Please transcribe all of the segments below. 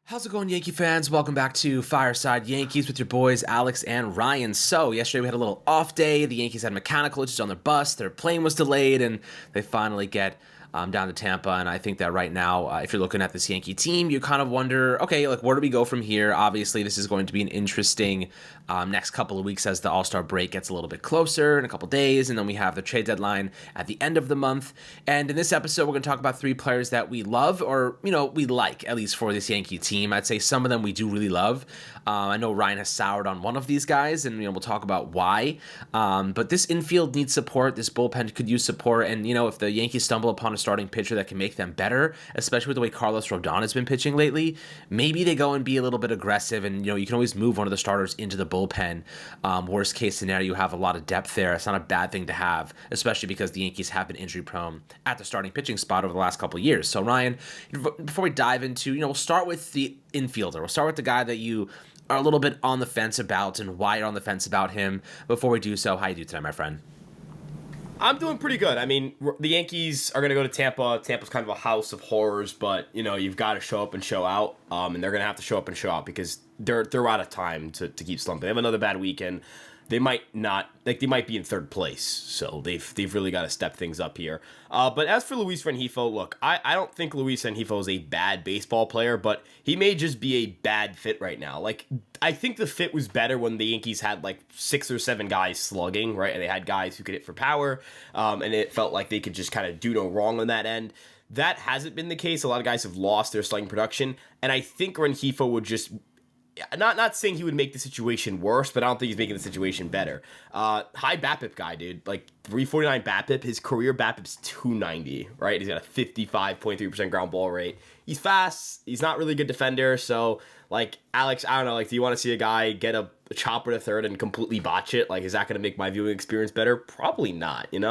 How's it going, Yankee fans? Welcome back to Fireside Yankees with your boys Alex and Ryan. So, yesterday we had a little off day. The Yankees had mechanical issues on their bus. Their plane was delayed, and they finally get down to Tampa. And I think that right now, if you're looking at this Yankee team, you kind of wonder, okay, like where do we go from here? Obviously, this is going to be an interesting next couple of weeks as the All-Star break gets a little bit closer in a couple days, and then we have the trade deadline at the end of the month. And in this episode, we're going to talk about three players that we love, or we like at least for this Yankee team. I'd say some of them we do really love. I know Ryan has soured on one of these guys, and we'll talk about why. But this infield needs support. This bullpen could use support, and if the Yankees stumble upon a starting pitcher that can make them better, especially with the way Carlos Rodon has been pitching lately, maybe they go and be a little bit aggressive, and you can always move one of the starters into the bullpen. Worst case scenario, you have a lot of depth there. It's not a bad thing to have, especially because the Yankees have been injury prone at the starting pitching spot over the last couple of years. So Ryan, before we dive into, we'll start with the infielder. We'll start with the guy that you are a little bit on the fence about and why you're on the fence about him. Before we do so, how you do today, my friend? I'm doing pretty good. I mean, the Yankees are going to go to Tampa. Tampa's kind of a house of horrors, but, you've got to show up and show out. And they're going to have to show up and show out because they're out of time to keep slumping. They have another bad weekend. They might not, they might be in third place. So they've really got to step things up here. But as for Luis Rengifo, look, I don't think Luis Rengifo is a bad baseball player, but he may just be a bad fit right now. I think the fit was better when the Yankees had 6 or 7 guys slugging, right? And they had guys who could hit for power, and it felt like they could just kind of do no wrong on that end. That hasn't been the case. A lot of guys have lost their slugging production, and I think Rengifo would just... Not saying he would make the situation worse, but I don't think he's making the situation better. High BABIP guy, dude. 349 BABIP. His career BABIP's 290, right? He's got a 55.3% ground ball rate. He's fast. He's not really a good defender. So, Alex, I don't know. Do you want to see a guy get a chopper to third and completely botch it? Is that going to make my viewing experience better? Probably not, Yeah,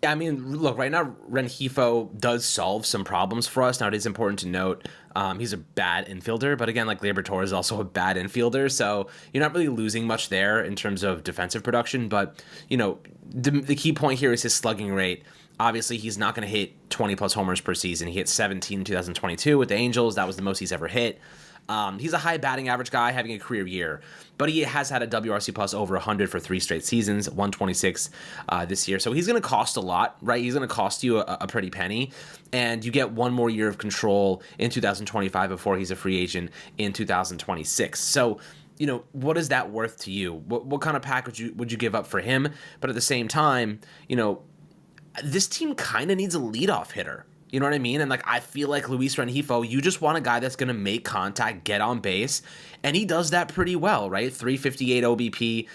I mean, look, right now, Rengifo does solve some problems for us. Now, it is important to note he's a bad infielder, but again, Liberatore is also a bad infielder, so you're not really losing much there in terms of defensive production, but, the key point here is his slugging rate. Obviously, he's not going to hit 20-plus homers per season. He hit 17 in 2022 with the Angels. That was the most he's ever hit. He's a high batting average guy having a career year, but he has had a WRC plus over 100 for 3 straight seasons, 126 this year. So he's going to cost a lot, right? He's going to cost you a pretty penny, and you get one more year of control in 2025 before he's a free agent in 2026. So, what is that worth to you? What kind of package would you give up for him? But at the same time, this team kind of needs a leadoff hitter. You know what I mean? And I feel like Luis Rengifo, you just want a guy that's going to make contact, get on base, and he does that pretty well, right? 358 OBP,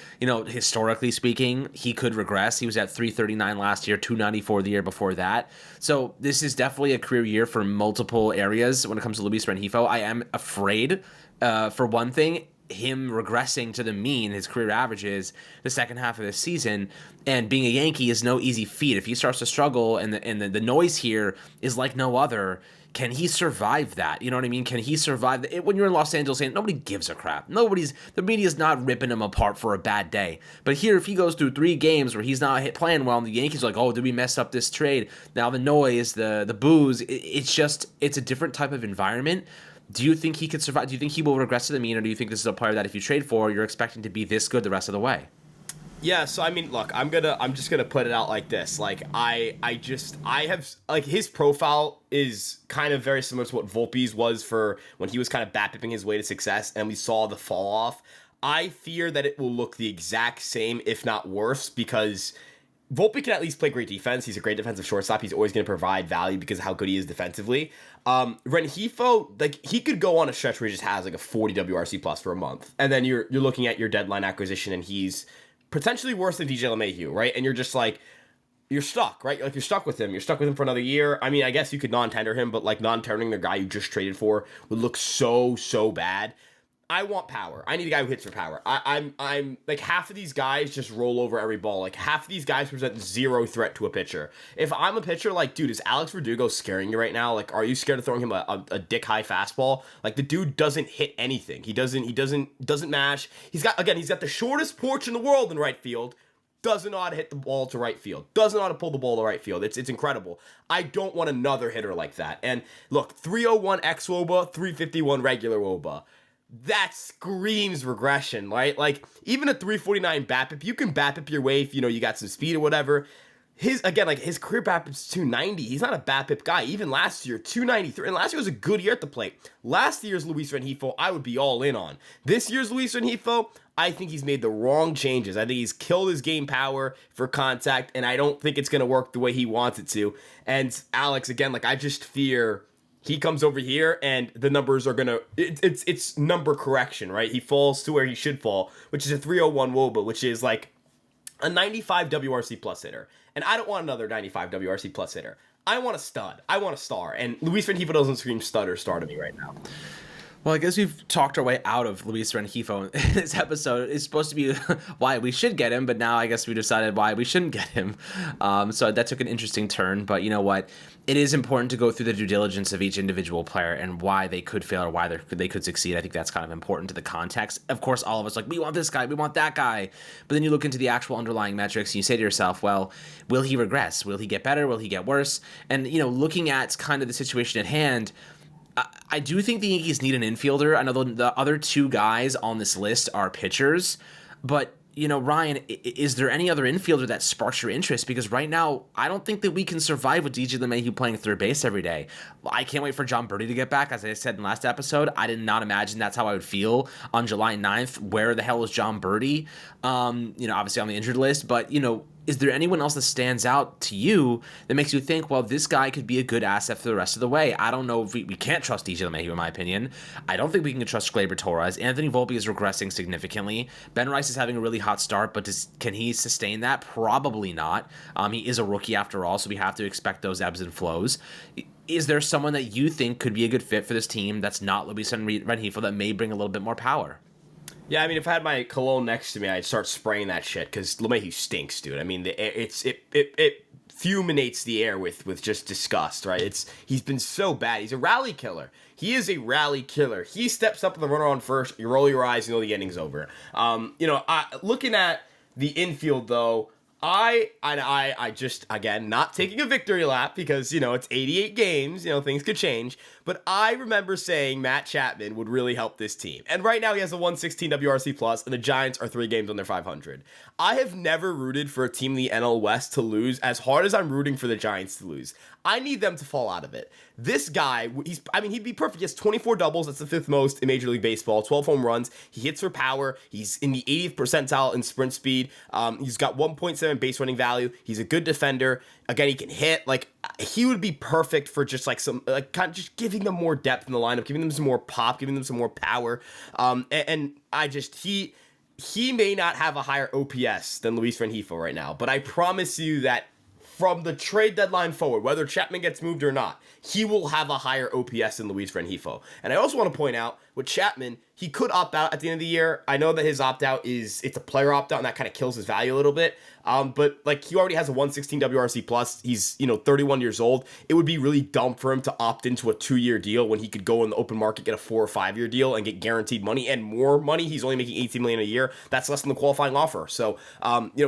historically speaking, he could regress. He was at 339 last year, 294 the year before that. So this is definitely a career year for multiple areas when it comes to Luis Rengifo. I am afraid, for one thing, him regressing to the mean, his career averages, the second half of this season, and being a Yankee is no easy feat. If he starts to struggle and the noise here is like no other, can he survive that? You know what I mean? Can he survive it? When you're in Los Angeles, nobody gives a crap. The media's not ripping him apart for a bad day. But here, if he goes through 3 games where he's not playing well, and the Yankees are like, oh, did we mess up this trade? Now the noise, the boos, it's a different type of environment. Do you think he could survive? Do you think he will regress to the mean, or do you think this is a player that if you trade for, you're expecting to be this good the rest of the way? Yeah, so I mean, look, I'm just gonna put it out like this. His profile is kind of very similar to what Volpe's was for when he was kind of BABIPing his way to success, and we saw the fall off. I fear that it will look the exact same, if not worse, because Volpe can at least play great defense. He's a great defensive shortstop. He's always going to provide value because of how good he is defensively. Rengifo, he could go on a stretch where he just has a 40 WRC plus for a month, and then you're looking at your deadline acquisition, and he's potentially worse than DJ LeMahieu, right? And you're just you're stuck, right? You're stuck with him. You're stuck with hhim for another year. I mean, I guess you could non-tender him, but non-tendering the guy you just traded for would look so bad. I want power. I need a guy who hits for power. I'm half of these guys just roll over every ball. Half of these guys present zero threat to a pitcher. If I'm a pitcher, dude, is Alex Verdugo scaring you right now? Are you scared of throwing him a dick high fastball? The dude doesn't hit anything. He doesn't mash. He's got the shortest porch in the world in right field. doesn't know how to hit the ball to right field, doesn't know how to pull the ball to right field. It's incredible. I don't want another hitter like that. And look, 301 xWOBA, 351 regular WOBA. That screams regression, right? Like, even a 349 BABIP, you can BABIP your way if, you got some speed or whatever. His career BABIP's 290. He's not a BABIP guy. Even last year, 293. And last year was a good year at the plate. Last year's Luis Rengifo, I would be all in on. This year's Luis Rengifo, I think he's made the wrong changes. I think he's killed his game power for contact, and I don't think it's going to work the way he wants it to. And Alex, again, I just fear he comes over here and the numbers are going to... It's number correction, right? He falls to where he should fall, which is a 301 WOBA, which is a 95 WRC plus hitter. And I don't want another 95 WRC plus hitter. I want a stud. I want a star. And Luis Rengifo doesn't scream stud or star to me right now. Well, I guess we've talked our way out of Luis Rengifo in this episode. It's supposed to be why we should get him, but now I guess we decided why we shouldn't get him. So that took an interesting turn. But you know what? It is important to go through the due diligence of each individual player and why they could fail or why they could succeed. I think that's kind of important to the context. Of course, all of us we want this guy, we want that guy. But then you look into the actual underlying metrics and you say to yourself, well, will he regress? Will he get better? Will he get worse? And, looking at kind of the situation at hand, I do think the Yankees need an infielder. I know the other two guys on this list are pitchers, but Ryan, is there any other infielder that sparks your interest? Because right now, I don't think that we can survive with DJ LeMahieu playing third base every day. I can't wait for John Birdie to get back. As I said in the last episode, I did not imagine that's how I would feel on July 9th. Where the hell is John Birdie? Obviously on the injured list, but is there anyone else that stands out to you that makes you think, well, this guy could be a good asset for the rest of the way? I don't know if we can't trust DJ LeMahieu, in my opinion. I don't think we can trust Gleyber Torres. Anthony Volpe is regressing significantly. Ben Rice is having a really hot start, but can he sustain that? Probably not. He is a rookie after all, so we have to expect those ebbs and flows. Is there someone that you think could be a good fit for this team that's not Luis Rengifo that may bring a little bit more power? Yeah, I mean, if I had my cologne next to me, I'd start spraying that shit because LeMahieu stinks, dude. I mean, it fulminates the air with just disgust, right? He's been so bad. He's a rally killer. He is a rally killer. He steps up with the runner on first. You roll your eyes, you know the inning's over. Looking at the infield though, I just, again, not taking a victory lap because, it's 88 games, things could change. But I remember saying Matt Chapman would really help this team. And right now he has a 116 WRC plus, and the Giants are 3 games under 500. I have never rooted for a team in the NL West to lose as hard as I'm rooting for the Giants to lose. I need them to fall out of it. This guy, he'd be perfect. He has 24 doubles. That's the 5th most in Major League Baseball. 12 home runs. He hits for power. He's in the 80th percentile in sprint speed. He's got 1.7 base running value. He's a good defender. Again, he can hit. He would be perfect for just kind of just giving them more depth in the lineup, giving them some more pop, giving them some more power. He may not have a higher OPS than Luis Rengifo right now, but I promise you that from the trade deadline forward, whether Chapman gets moved or not, he will have a higher OPS than Luis Rengifo. And I also want to point out, with Chapman, he could opt out at the end of the year. I know that his opt-out it's a player opt-out, and that kind of kills his value a little bit. But he already has a 116 WRC plus. He's 31 years old. It would be really dumb for him to opt into a 2-year deal when he could go in the open market, get a 4 or 5-year deal, and get guaranteed money and more money. He's only making $18 million a year. That's less than the qualifying offer. So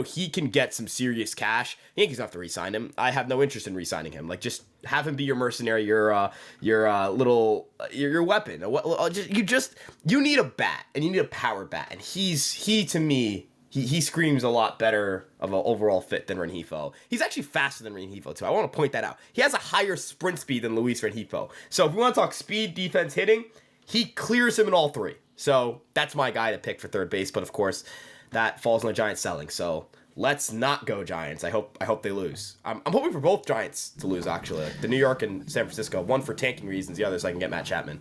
he can get some serious cash. Yankees don't have to re-sign him. I have no interest in re-signing him. Just have him be your mercenary, your weapon. You need a bat, and you need a power bat, and to me, he screams a lot better of an overall fit than Rengifo. He's actually faster than Rengifo too. I want to point that out. He has a higher sprint speed than Luis Rengifo. So if we want to talk speed, defense, hitting, he clears him in all 3. So that's my guy to pick for third base. But of course, that falls on the Giants selling. So let's not go Giants. I hope they lose. I'm hoping for both Giants to lose, actually. The New York and San Francisco. One for tanking reasons, the other so I can get Matt Chapman.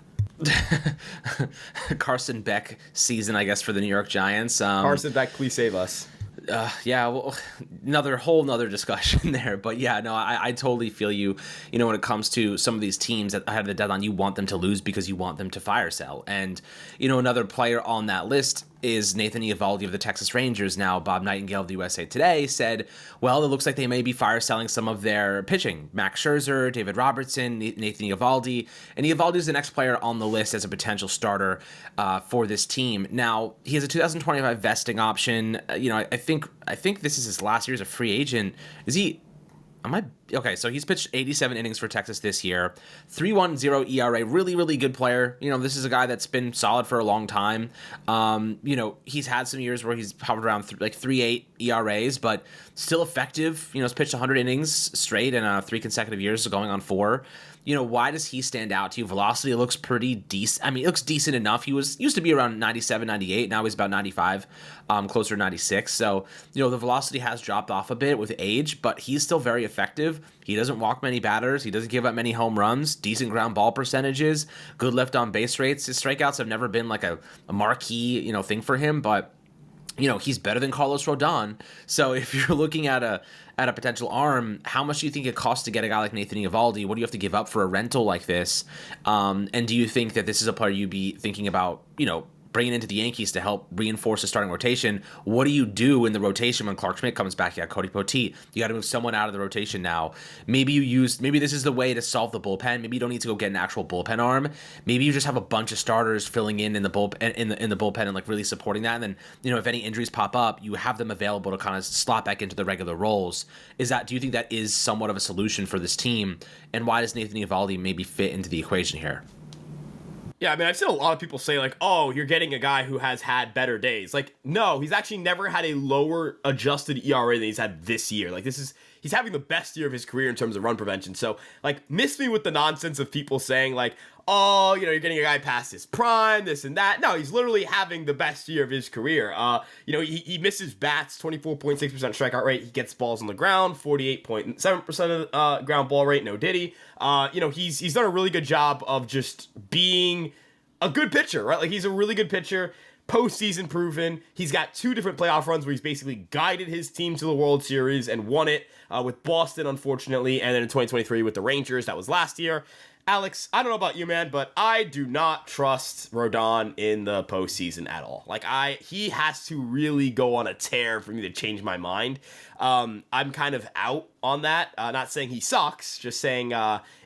Carson Beck season, I guess, for the New York Giants. Carson Beck, please save us. Yeah, well, another discussion there. But yeah, no, I totally feel you. When it comes to some of these teams that ahead of the deadline, you want them to lose because you want them to fire sell. And, another player on that list is Nathan Eovaldi of the Texas Rangers. Now, Bob Nightingale of the USA Today said, well, it looks like they may be fire selling some of their pitching. Max Scherzer, David Robertson, Nathan Eovaldi. And Eovaldi is the next player on the list as a potential starter for this team. Now, he has a 2025 vesting option. I think this is his last year as a free agent. Is he... Okay, so he's pitched 87 innings for Texas this year. 3.10 ERA, really, really good player. This is a guy that's been solid for a long time. He's had some years where he's hovered around 3.8 ERAs, but still effective. He's pitched 100 innings straight in 3 consecutive years, so going on 4. Why does he stand out to you? Velocity looks pretty decent. I mean, it looks decent enough. He used to be around 97, 98. Now he's about 95, closer to 96. So, the velocity has dropped off a bit with age, but he's still very effective. He doesn't walk many batters. He doesn't give up many home runs. Decent ground ball percentages. Good left on base rates. His strikeouts have never been like a marquee, thing for him, but he's better than Carlos Rodon. So if you're looking at a potential arm, how much do you think it costs to get a guy like Nathan Eovaldi? What do you have to give up for a rental like this? And do you think that this is a player you'd be thinking about, bringing into the Yankees to help reinforce the starting rotation? What do you do in the rotation when Clark Schmidt comes back? You got Cody Poteet. You got to move someone out of the rotation now. Maybe this is the way to solve the bullpen. Maybe you don't need to go get an actual bullpen arm. Maybe you just have a bunch of starters filling in the bullpen and like really supporting that. And then, if any injuries pop up, you have them available to kind of slot back into the regular roles. Do you think that is somewhat of a solution for this team? And why does Nathan Eovaldi maybe fit into the equation here? Yeah, I mean, I've seen a lot of people say, like, oh, you're getting a guy who has had better days. Like, no, he's actually never had a lower adjusted ERA than he's had this year. Like, he's having the best year of his career in terms of run prevention. So, like, miss me with the nonsense of people saying, like, oh, you're getting a guy past his prime, this and that. No, he's literally having the best year of his career. He misses bats, 24.6% strikeout rate. He gets balls on the ground, 48.7% of ground ball rate. No diddy. He's done a really good job of just being a good pitcher, right? Like, he's a really good pitcher. Postseason proven. He's got 2 different playoff runs where he's basically guided his team to the World Series and won it with Boston, unfortunately, and then in 2023 with the Rangers. That was last year. Alex, I don't know about you, man, but I do not trust Rodon in the postseason at all. Like, he has to really go on a tear for me to change my mind. I'm kind of out on that. Not saying he sucks, just saying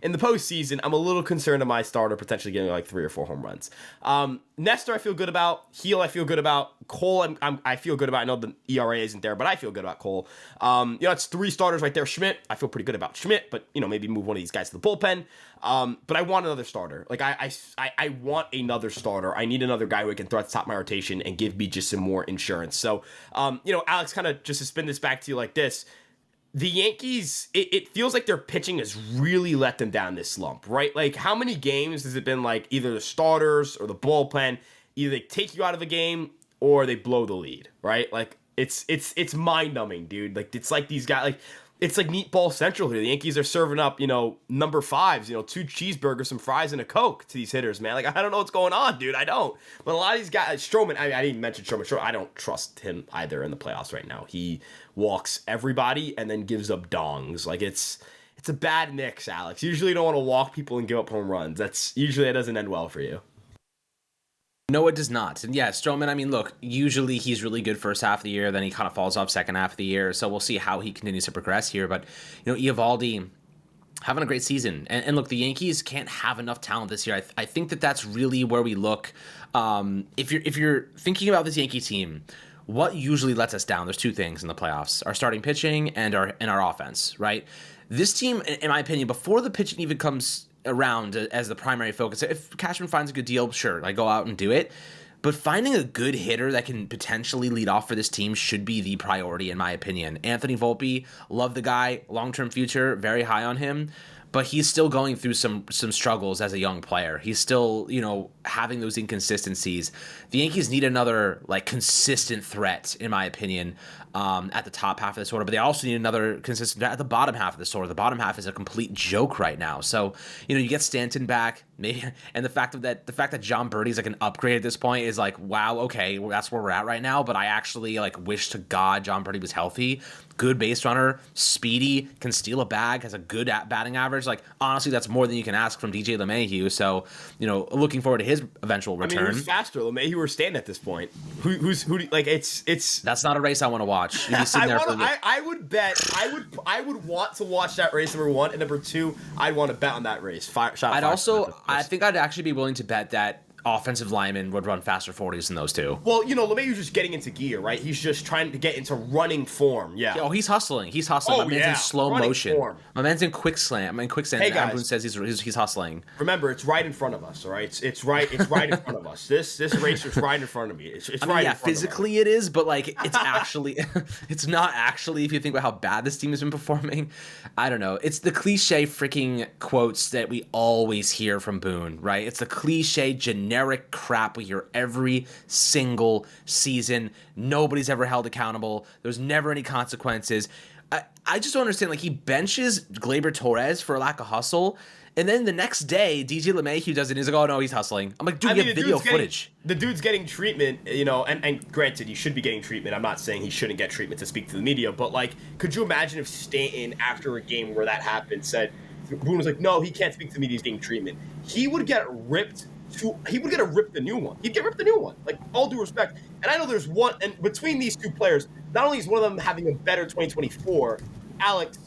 in the postseason, I'm a little concerned of my starter potentially getting like 3 or 4 home runs. Nestor, I feel good about. Heel, I feel good about. Cole, I feel good about. I know the ERA isn't there, but I feel good about Cole. It's 3 starters right there. Schmidt, I feel pretty good about Schmidt, but maybe move one of these guys to the bullpen. But I want another starter. Like, I want another starter. I need another guy who can throw at the top of my rotation and give me just some more insurance. So, Alex, kind of just to spin this back to you like this. The Yankees, it feels like their pitching has really let them down this slump, right? Like, how many games has it been like either the starters or the bullpen, either they take you out of a game or they blow the lead, right? Like, it's mind-numbing, dude. Like, it's like these guys, like, it's like meatball central here. The Yankees are serving up, number 5s, 2 cheeseburgers, some fries, and a Coke to these hitters, man. Like, I don't know what's going on, dude. I don't. But a lot of these guys, Stroman, I didn't even mention Stroman. I don't trust him either in the playoffs right now. He walks everybody and then gives up dongs. Like, it's a bad mix, Alex. Usually you don't want to walk people and give up home runs. That doesn't end well for you. No, it does not. And yeah, Stroman, I mean, look, usually he's really good first half of the year, then he kind of falls off second half of the year. So we'll see how he continues to progress here. But, Eovaldi having a great season. And look, the Yankees can't have enough talent this year. I think that's really where we look. If you're thinking about this Yankee team, what usually lets us down? There's 2 things in the playoffs: our starting pitching and our offense, right? This team, in my opinion, before the pitching even comes around as the primary focus, if Cashman finds a good deal, sure, I go out and do it. But finding a good hitter that can potentially lead off for this team should be the priority, in my opinion. Anthony Volpe, love the guy, long-term future, very high on him. But he's still going through some struggles as a young player. He's still, having those inconsistencies. The Yankees need another, consistent threat, in my opinion, at the top half of this order. But they also need another consistent threat at the bottom half of this order. The bottom half is a complete joke right now. So, you get Stanton back, maybe, and the fact that John Birdie's an upgrade at this point is wow, okay, that's where we're at right now. But I actually wish to God John Birdie was healthy. Good base runner, speedy, can steal a bag, has a good batting average. average. Like, honestly, that's more than you can ask from DJ LeMahieu. So, looking forward to his eventual return. Who's faster, LeMahieu or Stanton at this point? It's that's not a race I want to watch. I would want to watch that race, number one, and number two, I'd want to bet on that race. I think I'd actually be willing to bet that offensive linemen would run faster 40s than those two. Well, LeMahieu's just getting into gear, right? He's just trying to get into running form. Yeah. Oh, he's hustling. My man's in slow motion. My man's in quicksand. Hey, guys. Everyone says he's hustling. Remember, it's right in front of us, all right? It's right in front of us. This race is right in front of me. It's right in front physically of us. It is, but like it's actually it's not actually if you think about how bad this team has been performing. I don't know. It's the cliche freaking quotes that we always hear from Boone, right? It's the cliche generic crap we hear every single season. Nobody's ever held accountable. There's never any consequences. I just don't understand. Like, he benches Gleyber Torres for a lack of hustle, and then the next day, DJ LeMahieu does it, and he's like, oh, no, he's hustling. I'm like, dude, you have video footage. The dude's getting treatment, and granted, he should be getting treatment. I'm not saying he shouldn't get treatment to speak to the media, but, like, could you imagine if Stanton, after a game where that happened, said, Boone was like, no, he can't speak to the media, he's getting treatment. He would get ripped a new one. He'd get ripped a new one. Like, all due respect. And I know there's one, and between these two players, not only is one of them having a better 2024, Alex,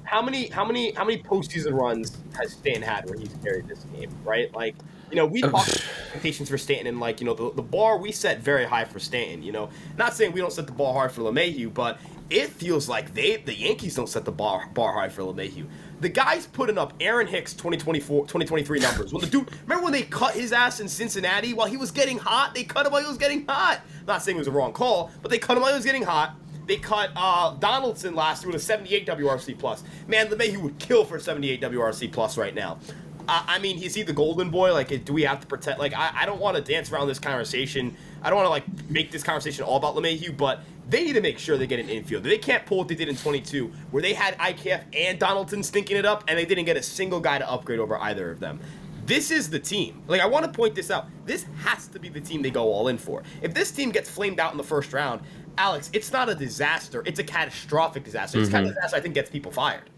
how many postseason runs has Stanton had where he's carried this game, right? Like, we talk expectations for Stanton, and like, the bar we set very high for Stanton, Not saying we don't set the bar high for LeMahieu, but it feels like the Yankees don't set the bar high for LeMahieu. The guy's putting up Aaron Hicks 2023 numbers. When the dude, remember when they cut his ass in Cincinnati while he was getting hot? They cut him while he was getting hot. Not saying it was a wrong call, but they cut him while he was getting hot. They cut Donaldson last year with a 78 WRC plus. Man, LeMahieu would kill for 78 WRC plus right now. I mean, is he the golden boy? Like, do we have to protect? Like, I don't want to dance around this conversation. I don't want to, like, make this conversation all about LeMahieu, but they need to make sure they get an infield. They can't pull what they did in 22, where they had IKF and Donaldson stinking it up, and they didn't get a single guy to upgrade over either of them. This is the team. Like, I want to point this out. This has to be the team they go all in for. If this team gets flamed out in the first round, Alex, it's not a disaster. It's a catastrophic disaster. It's kind of a disaster I think gets people fired.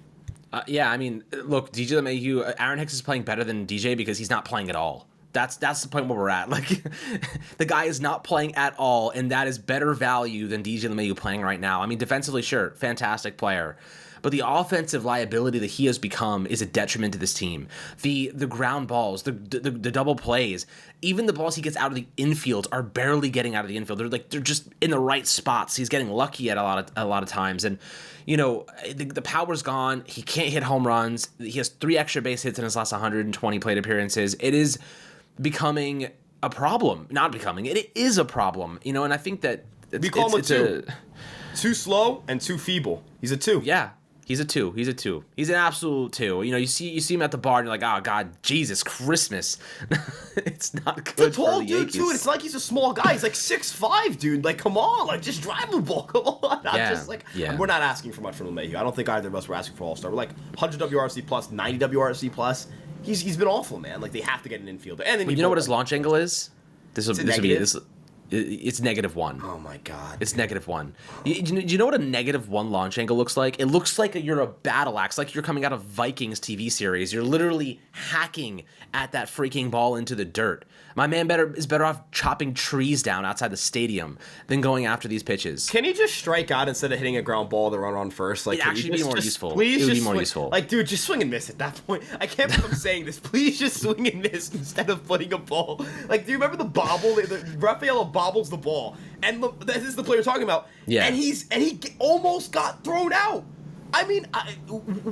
Yeah, I mean, look, DJ LeMahieu, Aaron Hicks is playing better than DJ because he's not playing at all. That's the point where we're at. Like, the guy is not playing at all, and that is better value than DJ LeMahieu playing right now. I mean, defensively, sure, fantastic player. But the offensive liability that he has become is a detriment to this team. The ground balls, the double plays, even the balls he gets out of the infield are barely getting out of the infield. They're just in the right spots. He's getting lucky at a lot of times, and the power's gone. He can't hit home runs. He has 3 extra base hits in his last 120 plate appearances. It is becoming a problem. Not becoming. It is a problem. And I think that we call him a 2. Too slow and too feeble. He's a 2. Yeah. He's a 2. He's an absolute 2. You see him at the bar and you're like, oh God, Jesus Christmas. It's not good. It's a tall dude too. It's like he's a small guy. He's like 6'5", dude. Like, come on, like just drive the ball. Come on. We're not asking for much from LeMahieu. I don't think either of us were asking for All-Star. We're like 100 WRC plus, 90 WRC plus. He's been awful, man. Like, they have to get an infielder. And then you know what his launch angle is? This will be this. It's -1. Oh my God. It's -1. You know what a -1 launch angle looks like? It looks like you're a battle axe, like you're coming out of Vikings TV series. You're literally hacking at that freaking ball into the dirt. My man is better off chopping trees down outside the stadium than going after these pitches. Can he just strike out instead of hitting a ground ball to run on first? Like, it'd actually be more useful. Please, it would just be more useful. Like, dude, just swing and miss at that point. I can't believe I'm saying this. Please just swing and miss instead of putting a ball. Like, do you remember the bobble? Rafael bobbles the ball, and this is the player talking about. Yeah. And he almost got thrown out. I mean,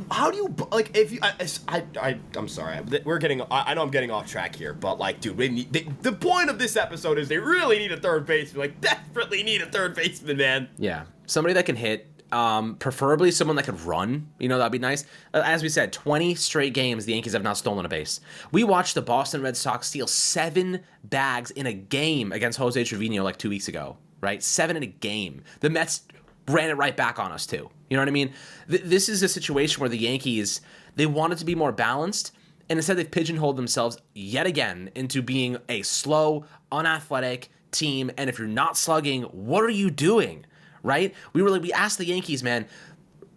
how do you, like, if you, I'm sorry, I know I'm getting off track here, but, like, dude, the point of this episode is they really need a third baseman, like, desperately need a third baseman, man. Yeah, somebody that can hit, preferably someone that could run, that'd be nice. As we said, 20 straight games the Yankees have not stolen a base. We watched the Boston Red Sox steal 7 bags in a game against Jose Trevino, like, 2 weeks ago, right? 7 in a game. The Mets ran it right back on us, too. You know what I mean? This is a situation where the Yankees, they wanted to be more balanced, and instead they've pigeonholed themselves yet again into being a slow, unathletic team, and if you're not slugging, what are you doing, right? We asked the Yankees, man,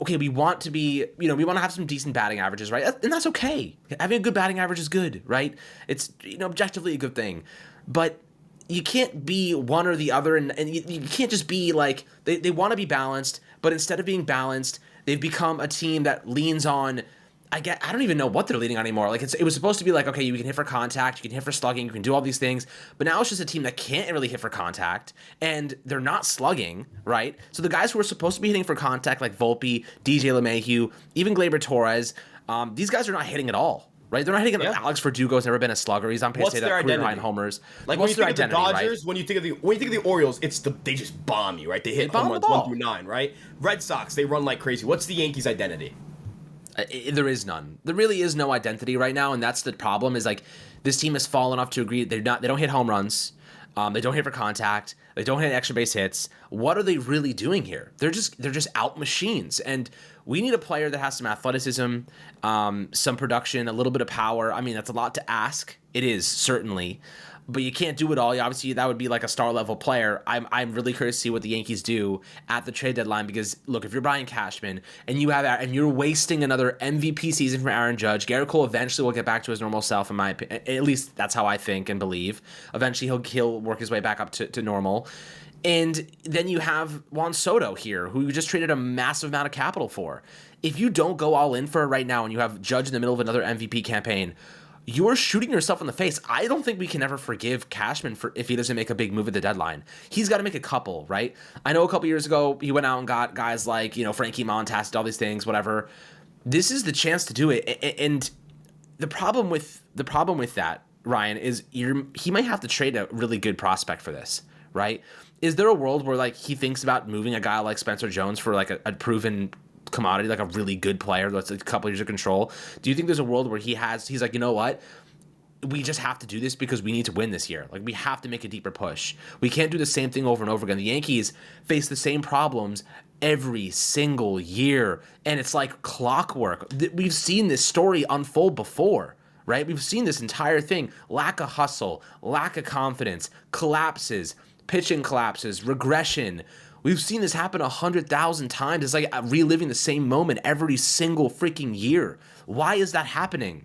okay, we want to be, we want to have some decent batting averages, right? And that's okay. Having a good batting average is good, right? It's, objectively a good thing. But you can't be one or the other, and you can't just be like, they want to be balanced, but instead of being balanced, they've become a team that leans on, I don't even know what they're leaning on anymore. Like it was supposed to be like, okay, you can hit for contact, you can hit for slugging, you can do all these things, but now it's just a team that can't really hit for contact, and they're not slugging, right? So the guys who are supposed to be hitting for contact, like Volpe, DJ LeMahieu, even Gleyber Torres, these guys are not hitting at all, right? They're not hitting. Alex Verdugo's never been a slugger. He's on pace to hit career high in homers. Like when you think of the Dodgers, right? when you think of the Orioles, they just bomb you, right? They hit home runs 1 through 9, right? Red Sox, they run like crazy. What's the Yankees' identity? There is none. There really is no identity right now, and that's the problem. Is like this team has fallen off to agree they don't hit home runs, they don't hit for contact, they don't hit extra base hits. What are they really doing here? They're just out machines, and we need a player that has some athleticism, some production, a little bit of power. I mean, that's a lot to ask. It is certainly. But you can't do it all. Obviously, that would be like a star level player. I'm really curious to see what the Yankees do at the trade deadline, because look, if you're Brian Cashman and you're wasting another MVP season from Aaron Judge, Garrett Cole eventually will get back to his normal self. In my opinion, at least that's how I think and believe. Eventually, he'll work his way back up to normal. And then you have Juan Soto here, who you just traded a massive amount of capital for. If you don't go all in for it right now, and you have Judge in the middle of another MVP campaign, you're shooting yourself in the face. I don't think we can ever forgive Cashman for if he doesn't make a big move at the deadline. He's got to make a couple, right? I know a couple years ago he went out and got guys like, Frankie Montas, all these things, whatever. This is the chance to do it. And the problem with that, Ryan, is he might have to trade a really good prospect for this, right? Is there a world where like he thinks about moving a guy like Spencer Jones for like a proven commodity, like a really good player that's a couple years of control? Do you think there's a world where he's like, you know what, we just have to do this because we need to win this year? Like, we have to make a deeper push. We can't do the same thing over and over again. The Yankees face the same problems every single year, and it's like clockwork. We've seen this story unfold before, right? We've seen this entire thing: lack of hustle, lack of confidence, collapses, pitching collapses, regression. We've seen this happen 100,000 times. It's like reliving the same moment every single freaking year. Why is that happening?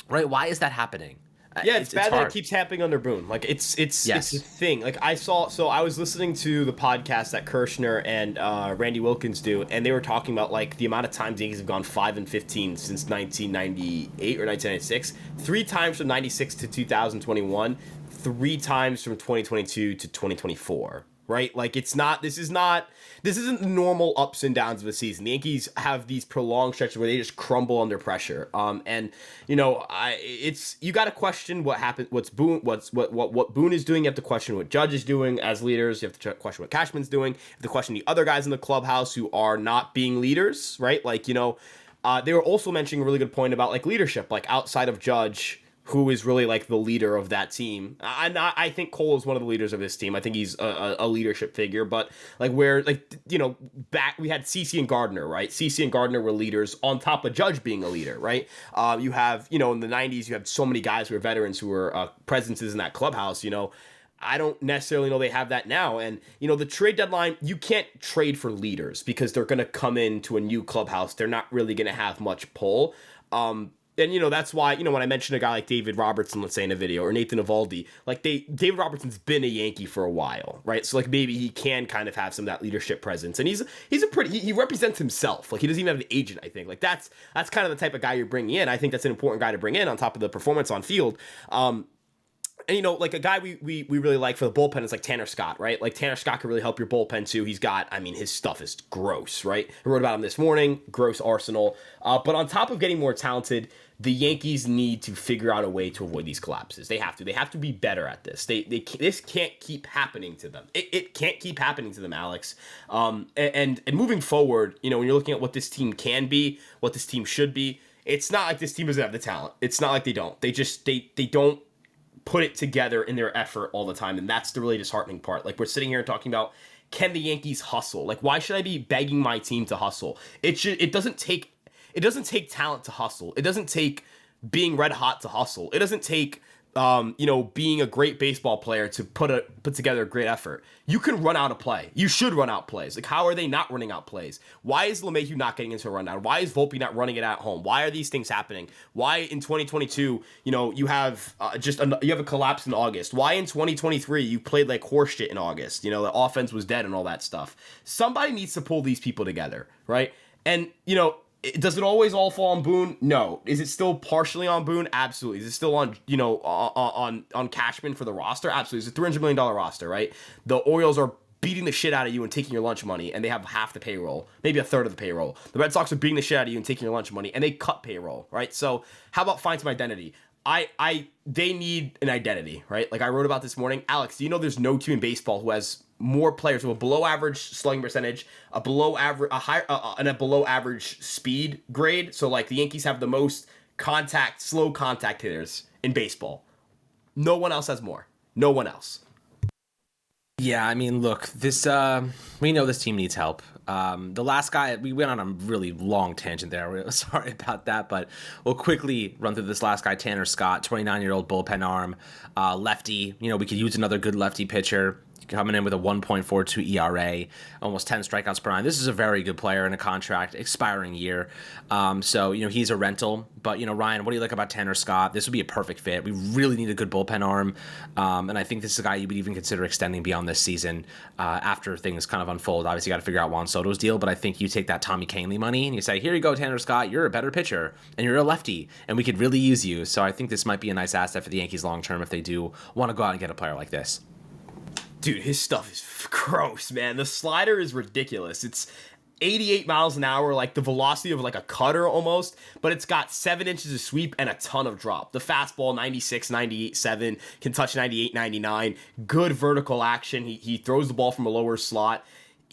Right? Why is that happening? Yeah, it's bad that it keeps happening under Boone. Like it's a thing. Like I was listening to the podcast that Kirshner and Randy Wilkins do, and they were talking about like the amount of times the Yankees have gone 5-15 since 1998 or 1996. 3 times from 96 to 2021. 3 times from 2022 to 2024. Right? Like this isn't the normal ups and downs of a season. The Yankees have these prolonged stretches where they just crumble under pressure. And you got to question what happened, what Boone is doing. You have to question what Judge is doing as leaders. You have to question what Cashman's doing. You have to question the other guys in the clubhouse who are not being leaders, right? Like, they were also mentioning a really good point about like leadership, like outside of Judge, who is really like the leader of that team. I think Cole is one of the leaders of this team. I think he's a leadership figure, but like back we had CeCe and Gardner, right? CeCe and Gardner were leaders on top of Judge being a leader, right? You have, in the 90s, you have so many guys who are veterans who were presences in that clubhouse, I don't necessarily know they have that now. And, the trade deadline, you can't trade for leaders because they're going to come into a new clubhouse. They're not really going to have much pull. And, that's why, when I mentioned a guy like David Robertson, let's say in a video, or Nathan Eovaldi, like David Robertson's been a Yankee for a while, right? So like maybe he can kind of have some of that leadership presence. And he represents himself. Like he doesn't even have an agent, I think. Like that's kind of the type of guy you're bringing in. I think that's an important guy to bring in on top of the performance on field. And, like a guy we really like for the bullpen is like Tanner Scott, right? Like Tanner Scott can really help your bullpen too. His stuff is gross, right? I wrote about him this morning, gross arsenal. But on top of getting more talented, the Yankees need to figure out a way to avoid these collapses. They have to be better at this. This can't keep happening to them. It can't keep happening to them, Alex. And moving forward, when you're looking at what this team can be, what this team should be, it's not like this team doesn't have the talent. It's not like they don't. They don't put it together in their effort all the time, and that's the really disheartening part. Like, we're sitting here talking about, can the Yankees hustle? Like, why should I be begging my team to hustle? It doesn't take talent to hustle. It doesn't take being red hot to hustle. It doesn't take being a great baseball player to put together a great effort. You can run out a play. You should run out plays. Like, how are they not running out plays? Why is LeMahieu not getting into a rundown? Why is Volpe not running it at home? Why are these things happening? Why in 2022, you have you have a collapse in August? Why in 2023 you played like horse shit in August? The offense was dead and all that stuff. Somebody needs to pull these people together, right? And does it always all fall on Boone? No. Is it still partially on Boone? Absolutely. Is it still on on Cashman for the roster? Absolutely. It's a $300 million roster, right? The Orioles are beating the shit out of you and taking your lunch money, and they have half the payroll, maybe a third of the payroll. The Red Sox are beating the shit out of you and taking your lunch money, and they cut payroll, right? So how about find some identity? They need an identity, right? Like I wrote about this morning. Alex, do you know there's no team in baseball who has more players with a below average slugging percentage, a below average speed grade? So like the Yankees have the most slow contact hitters in baseball. No one else has more. No one else. Yeah, I mean, look, we know this team needs help. The last guy, we went on a really long tangent there. We're sorry about that, but we'll quickly run through this last guy, Tanner Scott, 29-year-old bullpen arm, lefty. We could use another good lefty pitcher. Coming in with a 1.42 ERA, almost 10 strikeouts per nine. This is a very good player in a contract, expiring year. So he's a rental. But, Ryan, what do you like about Tanner Scott? This would be a perfect fit. We really need a good bullpen arm. And I think this is a guy you would even consider extending beyond this season after things kind of unfold. Obviously, you got to figure out Juan Soto's deal. But I think you take that Tommy Kahnle money and you say, here you go, Tanner Scott. You're a better pitcher and you're a lefty. And we could really use you. So I think this might be a nice asset for the Yankees long term if they do want to go out and get a player like this. Dude, his stuff is gross, man. The slider is ridiculous. It's 88 miles an hour, like the velocity of like a cutter almost, but it's got 7 inches of sweep and a ton of drop. The fastball, 96, 98, 7, can touch 98, 99. Good vertical action. He throws the ball from a lower slot.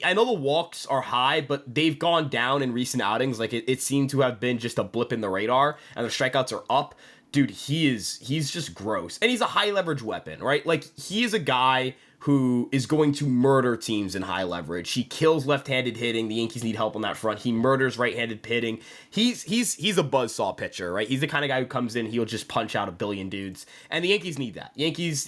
I know the walks are high, but they've gone down in recent outings. Like it seemed to have been just a blip in the radar, and the strikeouts are up. Dude, he's just gross. And he's a high leverage weapon, right? Like he is a guy who is going to murder teams in high leverage. He kills left-handed hitting. The Yankees need help on that front. He murders right-handed hitting. He's a buzzsaw pitcher, right? He's the kind of guy who comes in, he'll just punch out a billion dudes. And the Yankees need that. Yankees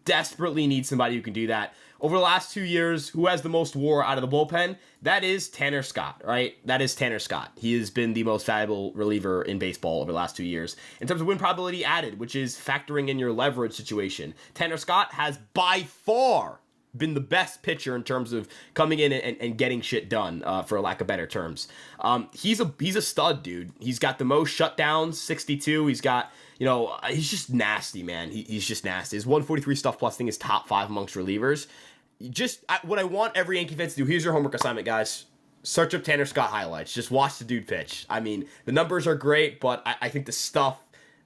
desperately need somebody who can do that. Over the last 2 years, who has the most WAR out of the bullpen? That is Tanner Scott, right? That is Tanner Scott. He has been the most valuable reliever in baseball over the last 2 years. In terms of win probability added, which is factoring in your leverage situation, Tanner Scott has by far been the best pitcher in terms of coming in and getting shit done, for lack of better terms. He's a stud, dude. He's got the most shutdowns, 62. He's got, he's just nasty, man. He's just nasty. His 143 stuff plus thing is top 5 amongst relievers. What I want every Yankee fan to do, here's your homework assignment, guys. Search up Tanner Scott highlights. Just watch the dude pitch. I mean, the numbers are great, but I think the stuff,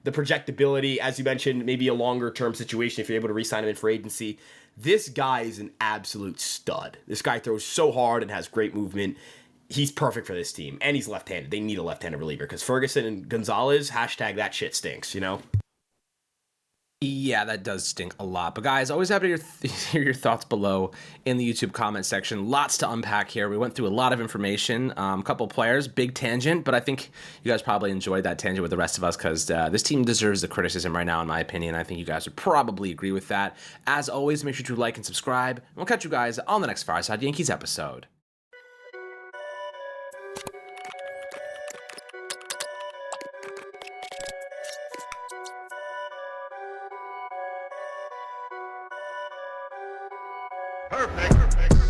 the projectability, as you mentioned, maybe a longer term situation if you're able to re-sign him in for agency. This guy is an absolute stud. This guy throws so hard and has great movement. He's perfect for this team, and he's left-handed. They need a left-handed reliever because Ferguson and Gonzalez, hashtag that shit stinks, Yeah, that does stink a lot. But guys, always happy to hear your thoughts below in the YouTube comment section. Lots to unpack here. We went through a lot of information, a couple players, big tangent, but I think you guys probably enjoyed that tangent with the rest of us because this team deserves the criticism right now, in my opinion. I think you guys would probably agree with that. As always, make sure to like and subscribe. And we'll catch you guys on the next Fireside Yankees episode. Perfect.